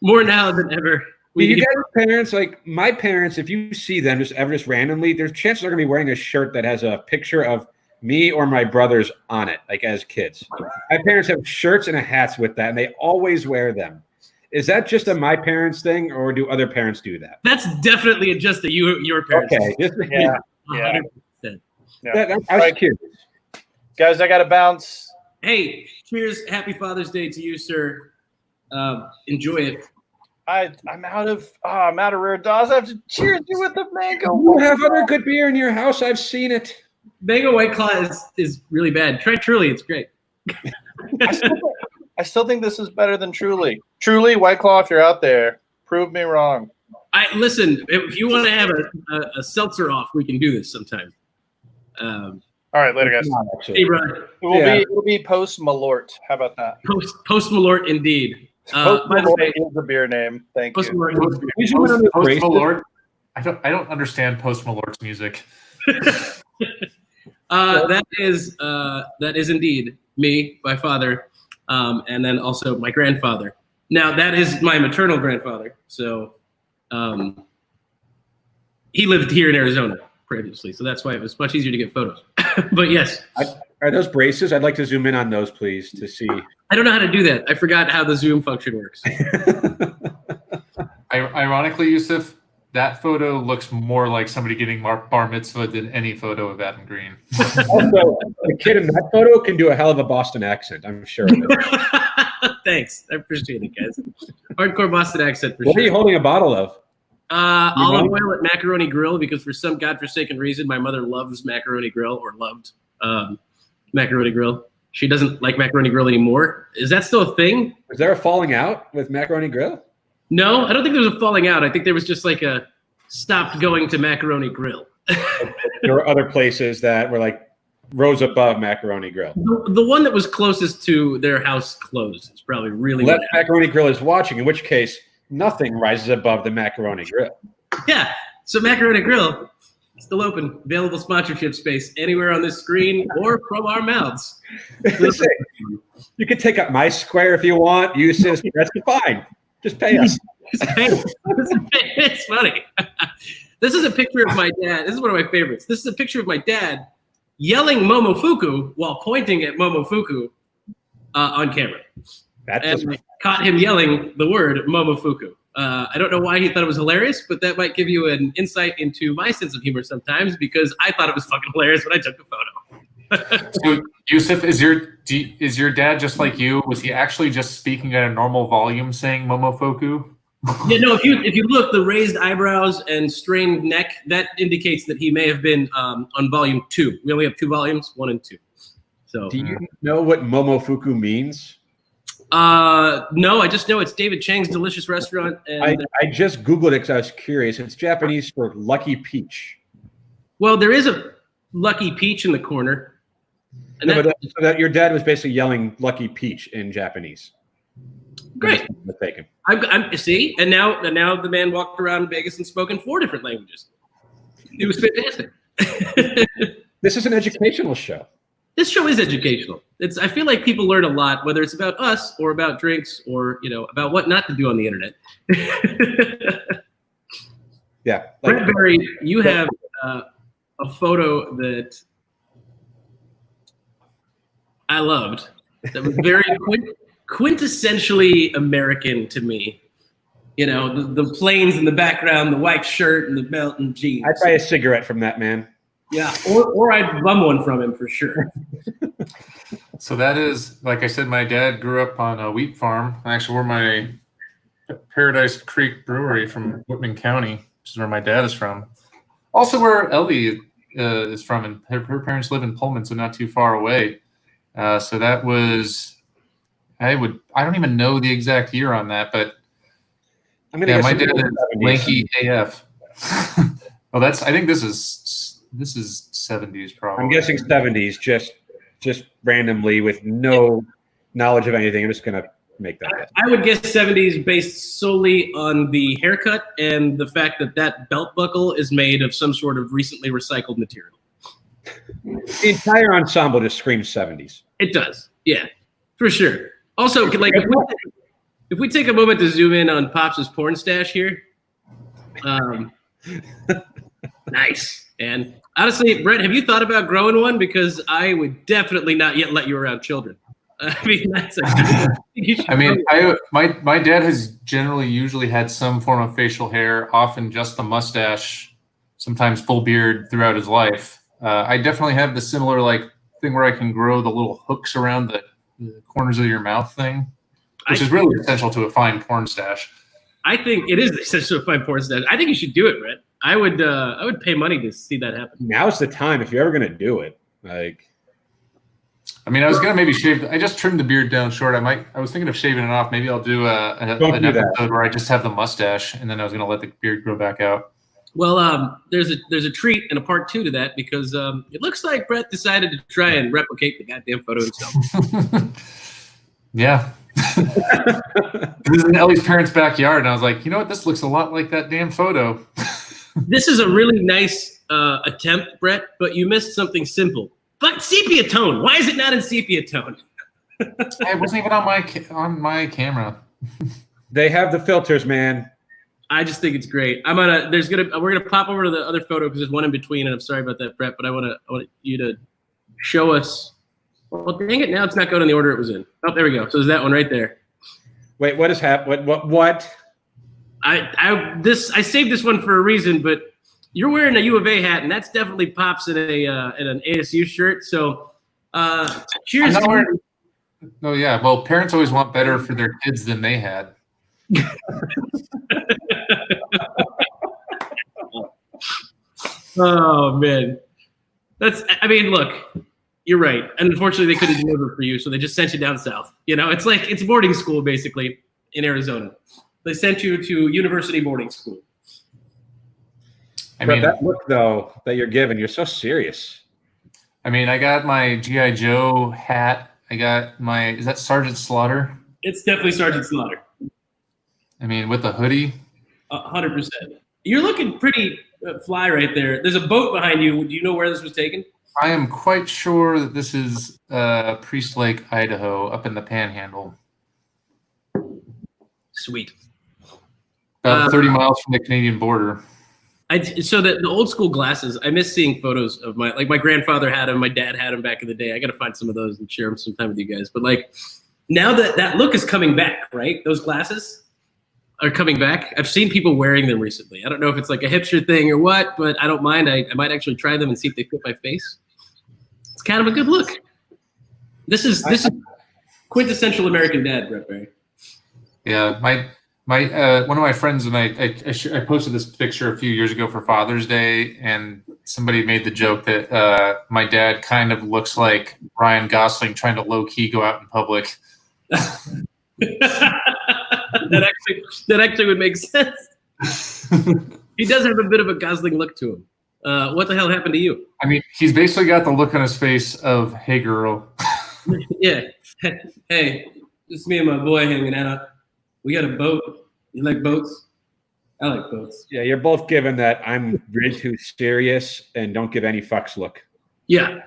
More now than ever. You guys' parents, like my parents, if you see them just randomly, there's chances they're going to be wearing a shirt that has a picture of me or my brothers on it, like as kids. My parents have shirts and hats with that, and they always wear them. Is that just a my parents thing, or do other parents do that? That's definitely just a your parents. Okay. Yeah. 100%. I was curious. Guys, I got to bounce. Hey, cheers. Happy Father's Day to you, sir. Enjoy it. I'm out of rare DAWs. I have to cheers you with the mango. You have other good beer in your house. I've seen it. Mango White Claw is really bad. Try Truly. It's great. I still think this is better than Truly. Truly, White Claw, if you're out there, prove me wrong. Listen, if you want to have a seltzer off, we can do this sometime. All right, later, guys. Hey, brother. It will be Post Malort. How about that? Post Malort, indeed. Post By the Malort way, is a beer name. Thank Post you. Malort. Post Malort. I don't understand Post Malort's music. That is indeed me, my father, and then also my grandfather. Now that is my maternal grandfather. So he lived here in Arizona previously, so that's why it was much easier to get photos. But yes. Are those braces? I'd like to zoom in on those, please, to see. I don't know how to do that. I forgot how the Zoom function works. Ironically, Yusuf, that photo looks more like somebody getting bar mitzvah than any photo of Adam Green. Also, the kid in that photo can do a hell of a Boston accent, I'm sure. Thanks. I appreciate it, guys. Hardcore Boston accent for What sure. are you holding a bottle of? Olive oil at Macaroni Grill, because for some godforsaken reason, my mother loves Macaroni Grill, or loved Macaroni Grill. She doesn't like Macaroni Grill anymore. Is that still a thing? Is there a falling out with Macaroni Grill? No, I don't think there was a falling out. I think there was just like a stopped going to Macaroni Grill. There were other places that were like rose above Macaroni Grill. The one that was closest to their house closed. It's probably really Unless what Macaroni Grill is watching, in which case nothing rises above the Macaroni Grill. Yeah. So Macaroni Grill, still open. Available sponsorship space anywhere on this screen or from our mouths. Listen, you can take up my square if you want. Use this. That's fine. Just pay us. It's funny. This is a picture of my dad. This is one of my favorites. This is a picture of my dad yelling Momofuku while pointing at Momofuku on camera. And we caught him yelling the word Momofuku. I don't know why he thought it was hilarious, but that might give you an insight into my sense of humor sometimes, because I thought it was fucking hilarious when I took the photo. So, Yusuf, is your dad just like you? Was he actually just speaking at a normal volume saying Momofuku? Yeah, no, if you look, the raised eyebrows and strained neck, that indicates that he may have been on volume 2. We only have 2 volumes, 1 and 2. So, do you know what Momofuku means? No, I just know it's David Chang's delicious restaurant. And I just Googled it because I was curious. It's Japanese for lucky peach. Well, there is a lucky peach in the corner. And No, so that your dad was basically yelling lucky peach in Japanese. Great. Mistaken. I'm see, and now the man walked around Vegas and spoke in 4 different languages. It was fantastic. This is an educational show. this show is educational. I feel like people learn a lot, whether it's about us or about drinks or, about what not to do on the internet. Yeah. Brett Berry, you have a photo that I loved. That was very quintessentially American to me. The planes in the background, the white shirt and the belt and jeans. I'd buy a cigarette from that man. Yeah, or I'd bum one from him for sure. So that is, like I said, my dad grew up on a wheat farm. Actually, we're my Paradise Creek Brewery from Whitman County, which is where my dad is from. Also where Ellie is from, and her parents live in Pullman, so not too far away. So that was, I don't even know the exact year on that, but yeah, my dad is lanky AF. Well, I think this is 70s probably. I'm guessing 70s, just randomly with no knowledge of anything. I'm just gonna make that guess. I would guess 70s based solely on the haircut and the fact that belt buckle is made of some sort of recently recycled material. The entire ensemble just screams 70s. It does, yeah, for sure. Also, like if we take a moment to zoom in on Pops' porn stash here, nice. And honestly, Brett, have you thought about growing one? Because I would definitely not yet let you around children. I mean, my dad has usually had some form of facial hair, often just the mustache, sometimes full beard throughout his life. I definitely have the similar thing where I can grow the little hooks around the corners of your mouth thing, which is really essential to a fine porn stash. I think it is essential to a fine porn stash. I think you should do it, Brett. I would pay money to see that happen. Now's the time if you're ever gonna do it. I was gonna maybe shave. I just trimmed the beard down short. I was thinking of shaving it off. Maybe I'll do an episode where I just have the mustache, and then I was gonna let the beard grow back out. Well, there's a treat and a part 2 to that because it looks like Brett decided to try and replicate the goddamn photo himself. Yeah. This is in Ellie's parents' backyard, and I was like, you know what? This looks a lot like that damn photo. This is a really nice attempt, Brett, but you missed something simple. But sepia tone. Why is it not in sepia tone? It wasn't even on my camera. They have the filters, man. I just think it's great. We're gonna pop over to the other photo because there's one in between, and I'm sorry about that, Brett, but I want you to show us. Well, dang it! Now it's not going in the order it was in. Oh, there we go. So there's that one right there. Wait, what is happening? What? I saved this one for a reason, but you're wearing a U of A hat, and that's definitely Pops in an ASU shirt. So, cheers. Oh yeah. Well, parents always want better for their kids than they had. Oh man, look, you're right. And unfortunately, they couldn't deliver for you, so they just sent you down south. It's boarding school basically in Arizona. They sent you to university boarding school. That look though that you're giving, you're so serious. I got my G.I. Joe hat. I got is that Sergeant Slaughter? It's definitely Sergeant Slaughter. With a hoodie. 100%. You're looking pretty fly right there. There's a boat behind you. Do you know where this was taken? I am quite sure that this is Priest Lake, Idaho, up in the Panhandle. Sweet. About 30 miles from the Canadian border. So the old school glasses, I miss seeing photos of my grandfather had them, my dad had them back in the day. I got to find some of those and share them sometime with you guys. But now that look is coming back, right? Those glasses are coming back. I've seen people wearing them recently. I don't know if it's a hipster thing or what, but I don't mind. I might actually try them and see if they fit my face. It's kind of a good look. This is quintessential American dad, Brett Berry. Yeah, my one of my friends and I posted this picture a few years ago for Father's Day, and somebody made the joke that my dad kind of looks like Ryan Gosling trying to low key go out in public. That actually would make sense. He does have a bit of a Gosling look to him. What the hell happened to you? He's basically got the look on his face of, hey, girl. Yeah. Hey, it's me and my boy hanging out. We got a boat. You like boats? I like boats. Yeah, you're both given that I'm way too serious and don't give any fucks look. Yeah.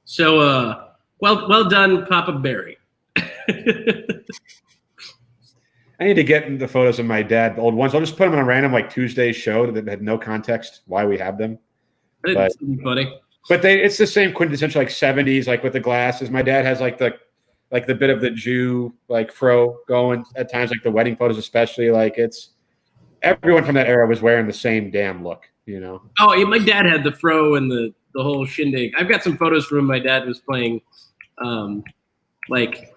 So, well done, Papa Barry. I need to get into the photos of my dad, the old ones. I'll just put them on a random like Tuesday show that had no context why we have them. It's funny. But it's the same quintessential like 70s, like with the glasses. My dad has like the bit of the Jew like fro going at times, like the wedding photos especially. Like it's everyone from that era was wearing the same damn look, you know. Oh, yeah, my dad had the fro and the whole shindig. I've got some photos from when my dad was playing like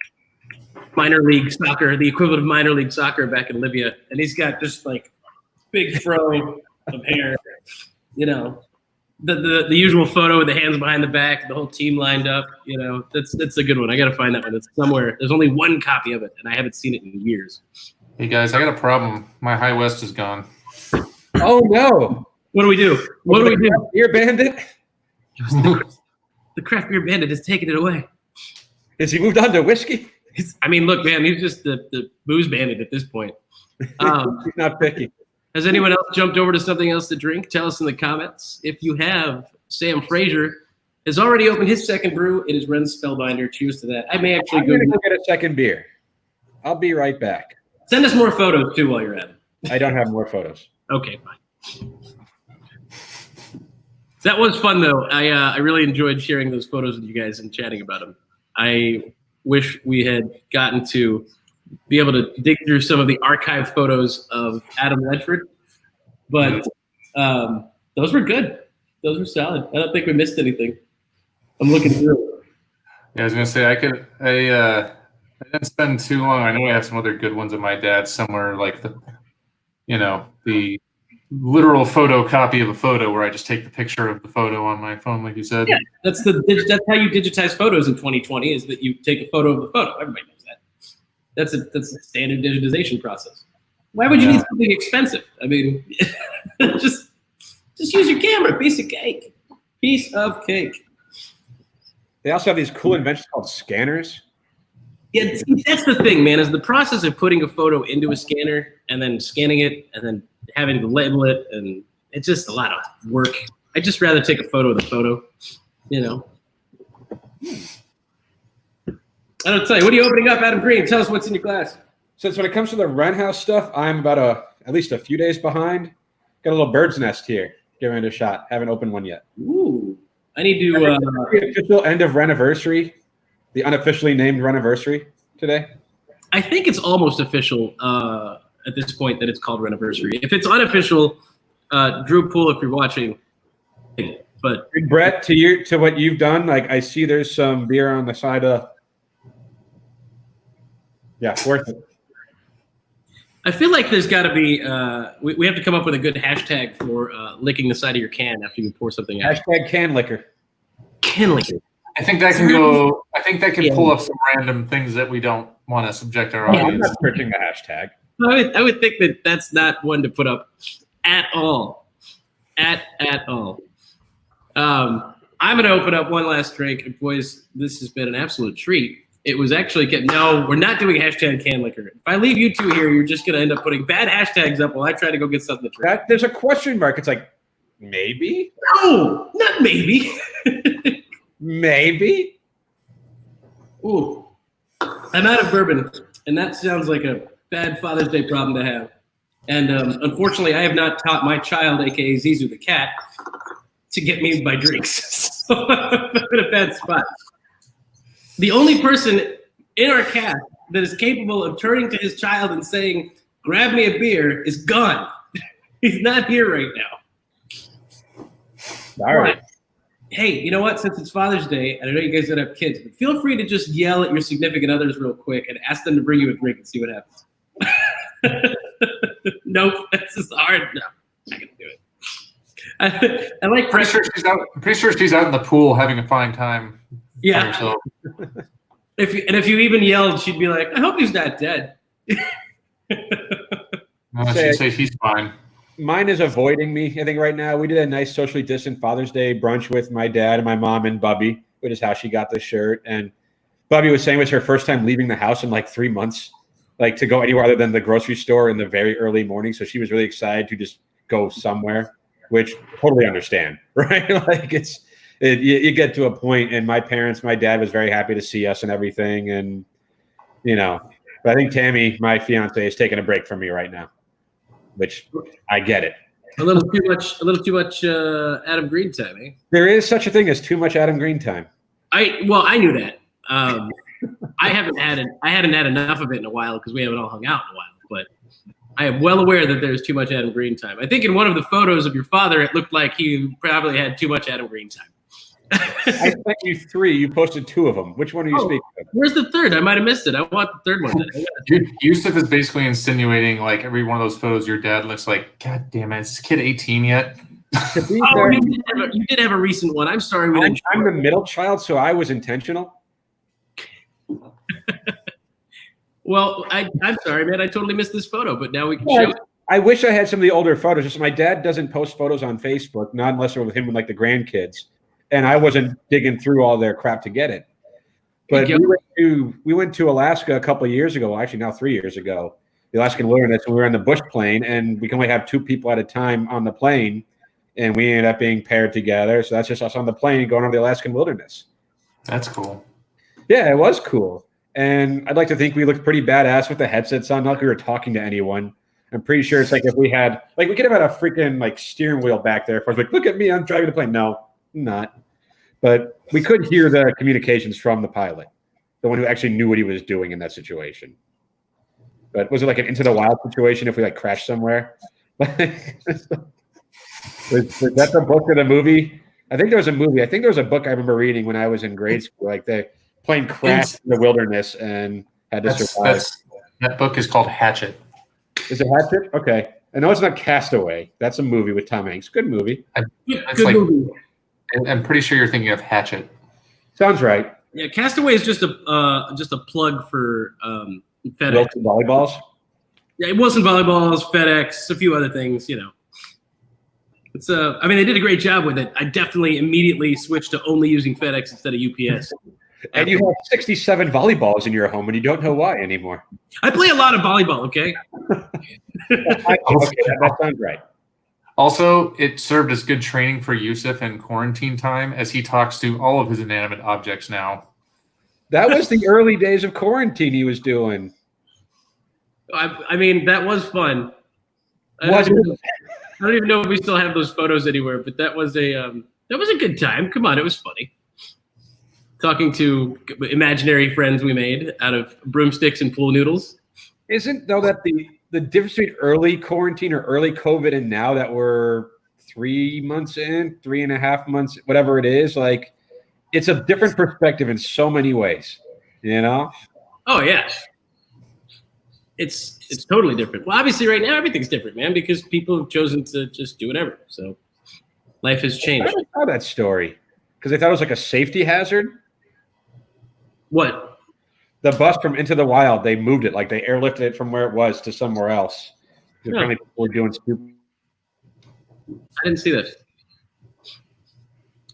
minor league soccer, the equivalent of minor league soccer back in Libya, and he's got just like big fro of hair, you know. The usual photo with the hands behind the back, the whole team lined up, you know. That's a good one. I gotta find that one. It's somewhere. There's only one copy of it, and I haven't seen it in years. Hey guys, I got a problem. My high west is gone. Oh no! What do we do? What do we do? Beer Bandit? The craft beer bandit has taken it away. Has he moved on to whiskey? I mean, look, man, he's just the booze bandit at this point. He's not picky. Has anyone else jumped over to something else to drink? Tell us in the comments. If you have, Sam Fraser has already opened his second brew. It is Ren's Spellbinder. Cheers to that. I may actually I'm going to go get a second beer. I'll be right back. Send us more photos, too, while you're at it. I don't have more photos. Okay, fine. That was fun, though. I really enjoyed sharing those photos with you guys and chatting about them. I wish we had gotten to be able to dig through some of the archive photos of Adam Ledford, but those were good. Those were solid. I don't think we missed anything. I'm looking through. Yeah, I was gonna say I didn't spend too long. I know I have some other good ones of my dad somewhere, like the literal photocopy of a photo where I just take the picture of the photo on my phone, like you said. Yeah, that's how you digitize photos in 2020. Is that you take a photo of the photo? Everybody knows that. That's a standard digitization process. Why would you need something expensive? I mean, just use your camera. Piece of cake. Piece of cake. They also have these cool inventions called scanners. Yeah, see, that's the thing, man, is the process of putting a photo into a scanner and then scanning it and then having to label it, and it's just a lot of work. I'd just rather take a photo of the photo, you know. I don't tell you. What are you opening up, Adam Green? Tell us what's in your glass. Since when it comes to the Wren House stuff, I'm about at least a few days behind. Got a little bird's nest here. Giving it a shot. Haven't opened one yet. Ooh. I need to the official end of Reniversary, the unofficially named Reniversary today. I think it's almost official at this point that it's called Reniversary. If it's unofficial, Drew Poole, if you're watching, but Brett, to what you've done, like I see there's some beer on the side of. Yeah, worth it. I feel like there's got to be we have to come up with a good hashtag for licking the side of your can after you pour something out. Hashtag can liquor. Can liquor. I think that can go. I think that can pull up some random things that we don't want to subject our audience. I'm not searching the hashtag. I would think that that's not one to put up at all. At all. I'm going to open up one last drink. And boys, this has been an absolute treat. It was actually no, we're not doing hashtag can liquor. If I leave you two here, you're just going to end up putting bad hashtags up while I try to go get something to drink. There's a question mark. It's like, maybe? No, not maybe. Maybe? Ooh, I'm out of bourbon, and that sounds like a bad Father's Day problem to have. And unfortunately, I have not taught my child, a.k.a. Zizu the cat, to get me my drinks. So I'm in a bad spot. The only person in our cast that is capable of turning to his child and saying, grab me a beer, is gone. He's not here right now. All right. Hey, you know what? Since it's Father's Day, and I know you guys don't have kids, but feel free to just yell at your significant others real quick and ask them to bring you a drink and see what happens. Nope, this is hard. No, I'm not going to do it. I like pressure. I'm pretty sure she's out in the pool having a fine time. Yeah. If you even yelled, she'd be like, I hope he's not dead. No, she'd say she's fine. Mine is avoiding me, I think, right now. We did a nice socially distant Father's Day brunch with my dad and my mom and Bubby, which is how she got the shirt. And Bubby was saying it was her first time leaving the house in like 3 months, like to go anywhere other than the grocery store in the very early morning. So she was really excited to just go somewhere, which totally understand, right? Like you get to a point, and my dad was very happy to see us and everything, and but I think Tammy, my fiance, is taking a break from me right now, which I get it. A little too much Adam Green time, eh? There is such a thing as too much Adam Green time. I knew that. I hadn't had enough of it in a while because we haven't all hung out in a while, but I am well aware that there's too much Adam Green time. I think in one of the photos of your father, it looked like he probably had too much Adam Green time. I sent you 3. You posted 2 of them. Which one are you speaking of? Where's the third? I might have missed it. I want the third one. Yusuf is basically insinuating like every one of those photos your dad looks like, God damn it, is this kid 18 yet? You did have a recent one. I'm sorry. I'm the middle child, so I was intentional. Well, I'm sorry, man. I totally missed this photo, but now we can show it. I wish I had some of the older photos. Just my dad doesn't post photos on Facebook, not unless they're with him with like the grandkids. And I wasn't digging through all their crap to get it. But we went to Alaska a couple of years ago. Well, actually, now 3 years ago, the Alaskan wilderness, and we were on the bush plane, and we can only have 2 people at a time on the plane, and we ended up being paired together. So that's just us on the plane going over the Alaskan wilderness. That's cool. Yeah, it was cool. And I'd like to think we looked pretty badass with the headsets on, not like we were talking to anyone. I'm pretty sure it's like if we had, like, we could have had a freaking like steering wheel back there. If I was like, look at me, I'm driving the plane. No, I'm not. But we could hear the communications from the pilot, the one who actually knew what he was doing in that situation. But was it like an Into the Wild situation if we like crashed somewhere? was that the book or the movie? I think there was a movie. I think there was a book I remember reading when I was in grade school. Like the plane crashed in the wilderness and had to survive. That book is called Hatchet. Is it Hatchet? Okay. I know it's not Castaway. That's a movie with Tom Hanks. Good movie. Good movie. I'm pretty sure you're thinking of Hatchet. Sounds right. Yeah, Castaway is just a plug for FedEx. Wilson volleyballs. Yeah, Wilson volleyballs, FedEx, a few other things. It's I mean, they did a great job with it. I definitely immediately switched to only using FedEx instead of UPS. And you have 67 volleyballs in your home, and you don't know why anymore. I play a lot of volleyball. Okay. Okay, that sounds right. Also, it served as good training for Yusuf in quarantine time as he talks to all of his inanimate objects now. That was the early days of quarantine he was doing. I mean, that was fun. I don't even know if we still have those photos anywhere, but that was a good time. Come on, it was funny. Talking to imaginary friends we made out of broomsticks and pool noodles. Isn't though that the difference between early quarantine or early COVID and now that we're 3 months in, 3.5 months, whatever it is, like it's a different perspective in so many ways, Oh yeah. It's totally different. Well, obviously right now everything's different, man, because people have chosen to just do whatever. So life has changed. I don't know that story because they thought it was like a safety hazard. What? The bus from Into the Wild, they moved it, like they airlifted it from where it was to somewhere else. Apparently people were doing stupid. I didn't see that.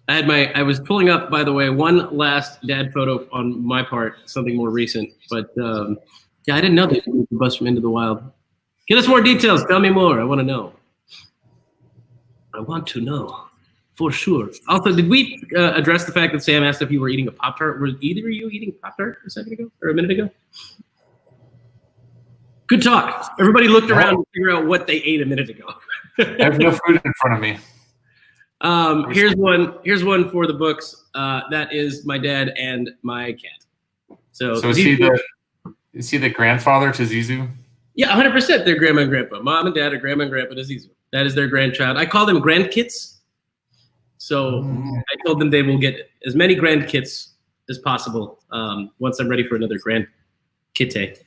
I was pulling up, by the way, one last dad photo on my part, something more recent. But yeah, I didn't know they moved the bus from Into the Wild. Get us more details. Tell me more. I want to know. I want to know. For sure. Also, did we address the fact that Sam asked if you were eating a Pop-Tart? Were either of you eating Pop-Tart a second ago or a minute ago? Good talk. Everybody looked around to figure out what they ate a minute ago. I have no food in front of me. Here's one for the books. That is my dad and my cat. So is he the grandfather to Zizou? Yeah, 100%. They're grandma and grandpa. Mom and dad are grandma and grandpa to Zizou. That is their grandchild. I call them grandkits. So I told them they will get as many grandkits as possible once I'm ready for another grandkite.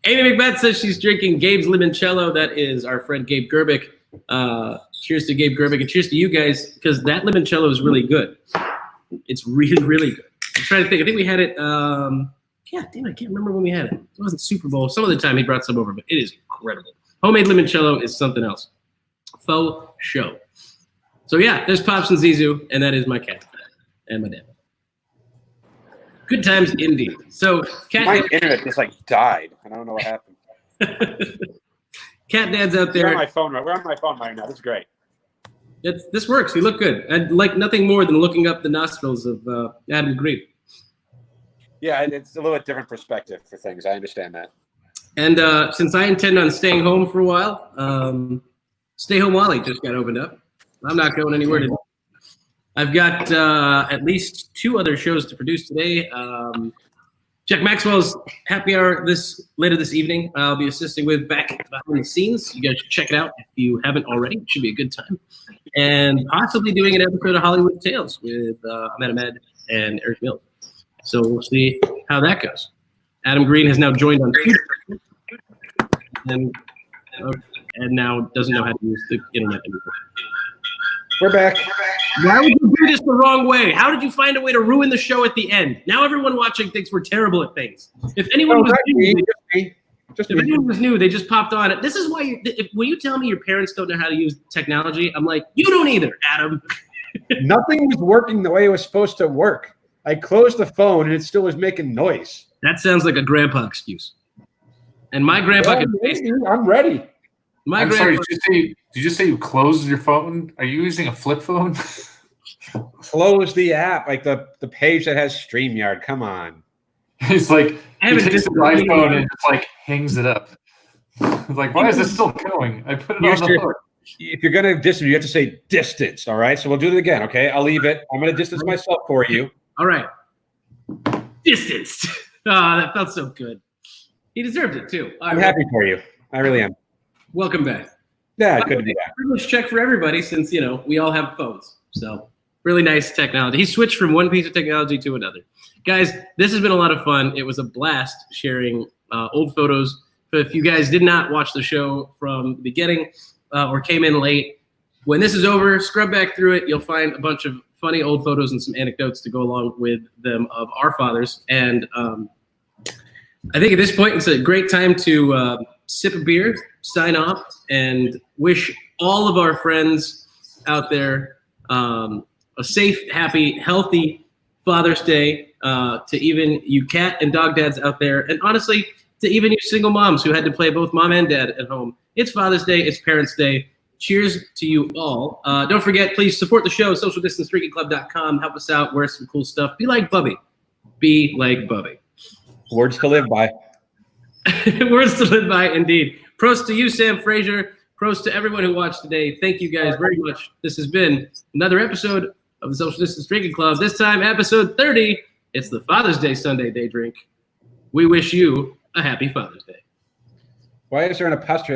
Amy McBeth says she's drinking Gabe's limoncello. That is our friend Gabe Gerbic. Cheers to Gabe Gerbic and cheers to you guys because that limoncello is really good. It's really, really good. I'm trying to think. I think we had it. Yeah, damn, I can't remember when we had it. It wasn't Super Bowl. Some of the time he brought some over, but it is incredible. Homemade limoncello is something else. Faux show. So yeah, there's Pops and Zizou, and that is my cat and my dad. Good times indeed. So my internet just like died. I don't know what happened. Cat dads out there. We're on my phone right now. This is great. This works. You look good. I'd like nothing more than looking up the nostrils of Adam Green. Yeah, it's a little bit different perspective for things. I understand that. And since I intend on staying home for a while, Stay Home Wally just got opened up. I'm not going anywhere today. I've got at least 2 other shows to produce today. Jack Maxwell's Happy Hour later this evening. I'll be assisting with back behind the scenes. You guys should check it out if you haven't already. It should be a good time. And possibly doing an episode of Hollywood Tales with Ahmed Ahmed and Eric Mills. So we'll see how that goes. Adam Green has now joined on Twitter and now doesn't know how to use the internet anymore. We're back. Why would you do this the wrong way? How did you find a way to ruin the show at the end? Now everyone watching thinks we're terrible at things. If anyone was new, they just popped on it. This is why when you tell me your parents don't know how to use technology, I'm like, you don't either, Adam. Nothing was working the way it was supposed to work. I closed the phone and it still was making noise. That sounds like a grandpa excuse. And my grandpa I'm ready. I'm sorry, did you just say you closed your phone? Are you using a flip phone? Close the app, like the page that has StreamYard. Come on. It's like he takes his iPhone and just like hangs it up. It's like, why is this still going? I put it on the hook. If you're gonna distance, you have to say distance. All right. So we'll do it again. Okay. I'll leave it. I'm gonna distance myself for you. All right. Distanced. Oh, that felt so good. He deserved it too. I'm happy for you. I really am. Welcome back. Yeah, good to be back. Privilege check for everybody since, we all have phones. So really nice technology. He switched from one piece of technology to another. Guys, this has been a lot of fun. It was a blast sharing old photos. But if you guys did not watch the show from the beginning or came in late, when this is over, scrub back through it. You'll find a bunch of funny old photos and some anecdotes to go along with them of our fathers. And I think at this point, it's a great time to sip a beer, sign off, and wish all of our friends out there a safe, happy, healthy Father's Day, to even you cat and dog dads out there, and honestly, to even you single moms who had to play both mom and dad at home. It's Father's Day. It's Parents' Day. Cheers to you all. Don't forget, please support the show, socialdistancedrinking.com. Help us out. Wear some cool stuff. Be like Bubby. Be like Bubby. Words to live by. Words to live by, indeed. Prost to you, Sam Frazier. Prost to everyone who watched today. Thank you guys very much. This has been another episode of the Social Distance Drinking Club. This time, episode 30. It's the Father's Day Sunday Day Drink. We wish you a happy Father's Day. Why is there an apostrophe after